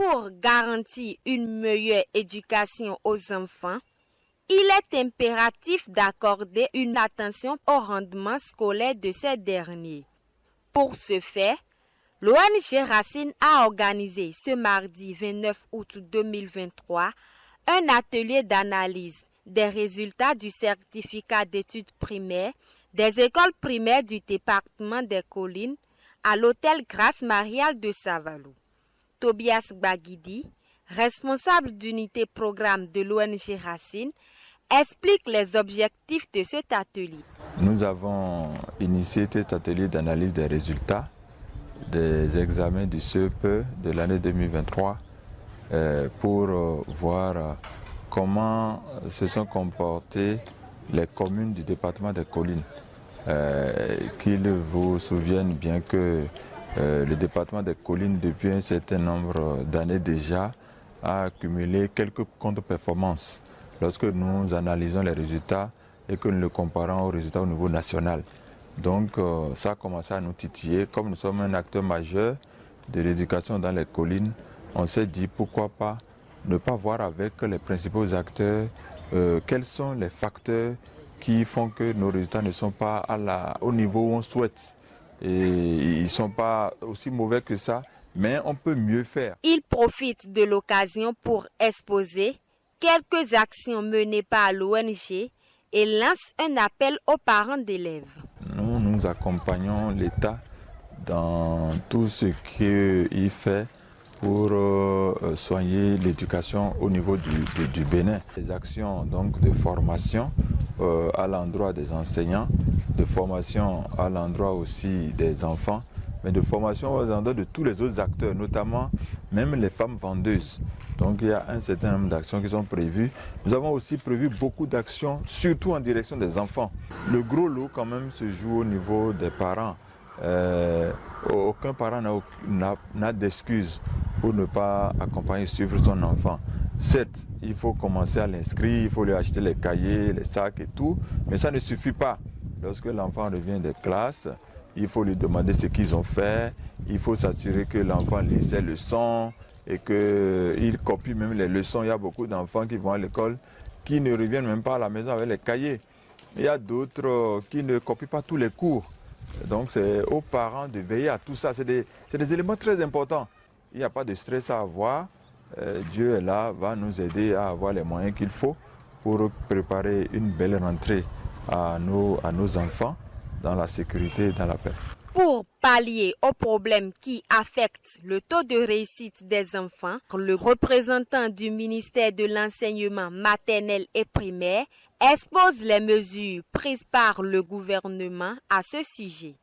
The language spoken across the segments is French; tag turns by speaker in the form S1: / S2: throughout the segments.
S1: Pour garantir une meilleure éducation aux enfants, il est impératif d'accorder une attention au rendement scolaire de ces derniers. Pour ce faire, l'ONG Racine a organisé ce mardi 29 août 2023 un atelier d'analyse des résultats du certificat d'études primaires des écoles primaires du département des Collines à l'hôtel Grâce Mariale de Savalou. Tobias Baguidi, responsable d'unité programme de l'ONG Racine, explique les objectifs de cet atelier.
S2: Nous avons initié cet atelier d'analyse des résultats des examens du CEP de l'année 2023 pour voir comment se sont comportées les communes du département des Collines. Qu'ils vous souviennent bien que le département des Collines, depuis un certain nombre d'années déjà, a accumulé quelques contre-performances lorsque nous analysons les résultats et que nous le comparons aux résultats au niveau national. Donc ça a commencé à nous titiller. Comme nous sommes un acteur majeur de l'éducation dans les collines, on s'est dit pourquoi pas ne pas voir avec les principaux acteurs quels sont les facteurs qui font que nos résultats ne sont pas au niveau où on souhaite. Et ils ne sont pas aussi mauvais que ça, mais on peut mieux faire.
S1: Il profite de l'occasion pour exposer quelques actions menées par l'ONG et lance un appel aux parents d'élèves.
S2: Nous accompagnons l'État dans tout ce qu'il fait pour soigner l'éducation au niveau du Bénin. Des actions donc de formation à l'endroit des enseignants, de formation à l'endroit aussi des enfants, mais de formation aux endroits de tous les autres acteurs, notamment même les femmes vendeuses. Donc il y a un certain nombre d'actions qui sont prévues. Nous avons aussi prévu beaucoup d'actions, surtout en direction des enfants. Le gros lot quand même se joue au niveau des parents. Aucun parent n'a d'excuse pour ne pas accompagner et suivre son enfant. Certes, il faut commencer à l'inscrire, il faut lui acheter les cahiers, les sacs et tout, mais ça ne suffit pas. Lorsque l'enfant revient des classes, il faut lui demander ce qu'ils ont fait, il faut s'assurer que l'enfant lit ses leçons et qu'il copie même les leçons. Il y a beaucoup d'enfants qui vont à l'école qui ne reviennent même pas à la maison avec les cahiers. Il y a d'autres qui ne copient pas tous les cours. Donc c'est aux parents de veiller à tout ça. C'est des éléments très importants. Il n'y a pas de stress à avoir. Dieu est là, va nous aider à avoir les moyens qu'il faut pour préparer une belle rentrée à nos enfants dans la sécurité et dans la paix.
S1: Pour pallier aux problèmes qui affectent le taux de réussite des enfants, le représentant du ministère de l'enseignement maternel et primaire expose les mesures prises par le gouvernement à ce sujet.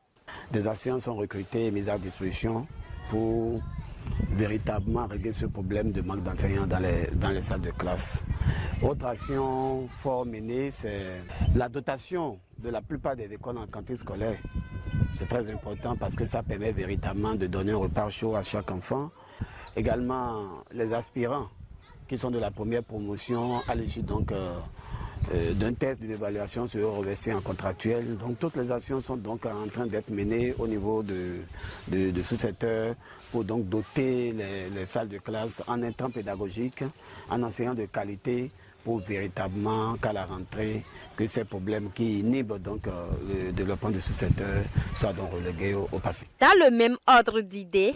S3: Des actions sont recrutées et mises à disposition pour véritablement régler ce problème de manque d'enseignants dans les salles de classe. Autre action fort menée, c'est la dotation de la plupart des écoles en cantine scolaire. C'est très important parce que ça permet véritablement de donner un repas chaud à chaque enfant. Également, les aspirants qui sont de la première promotion à l'issue donc d'un test d'une évaluation seront reversés en contractuel. Donc toutes les actions sont donc en train d'être menées au niveau de sous-secteurs pour donc doter les salles de classe en intrants pédagogiques, en enseignants de qualité pour véritablement qu'à la rentrée, que ces problèmes qui inhibent donc le développement de sous-secteurs soient donc relégués au passé.
S1: Dans le même ordre d'idées,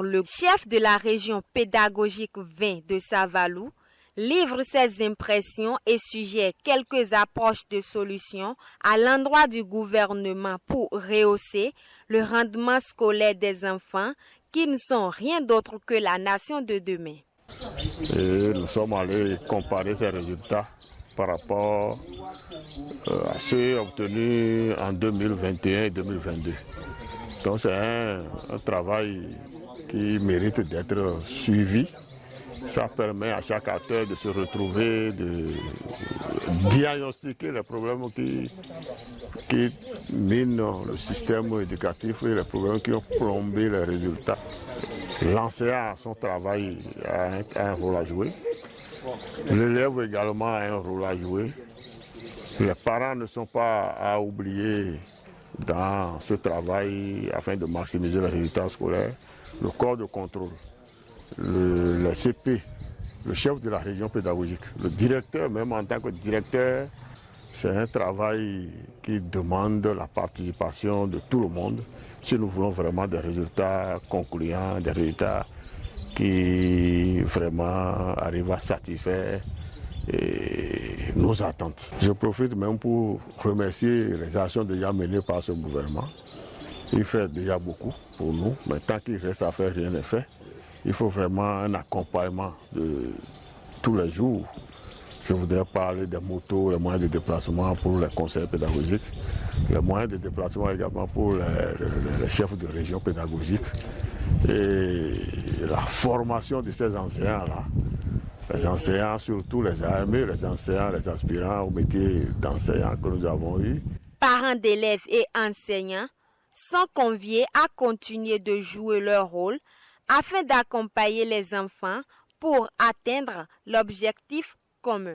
S1: le chef de la région pédagogique 20 de Savalou livre ses impressions et suggère quelques approches de solutions à l'endroit du gouvernement pour rehausser le rendement scolaire des enfants qui ne sont rien d'autre que la nation de demain.
S4: Et nous sommes allés comparer ces résultats par rapport à ceux obtenus en 2021 et 2022. Donc c'est un travail qui mérite d'être suivi. Ça permet à chaque acteur de se retrouver, de diagnostiquer les problèmes qui minent le système éducatif et les problèmes qui ont plombé les résultats. L'enseignant a son travail, a un rôle à jouer. L'élève également a un rôle à jouer. Les parents ne sont pas à oublier dans ce travail afin de maximiser les résultats scolaires. Le corps de contrôle le CP, le chef de la région pédagogique, le directeur, même en tant que directeur, c'est un travail qui demande la participation de tout le monde si nous voulons vraiment des résultats concluants, des résultats qui vraiment arrivent à satisfaire nos attentes. Je profite même pour remercier les actions déjà menées par ce gouvernement. Il fait déjà beaucoup pour nous, mais tant qu'il reste à faire, rien n'est fait. Il faut vraiment un accompagnement de tous les jours. Je voudrais parler des motos, les moyens de déplacement pour les conseils pédagogiques, les moyens de déplacement également pour les chefs de région pédagogique et la formation de ces enseignants-là. Les enseignants, surtout les AME, les enseignants, les aspirants au métier d'enseignant que nous avons eu.
S1: Parents d'élèves et enseignants sont conviés à continuer de jouer leur rôle afin d'accompagner les enfants pour atteindre l'objectif commun.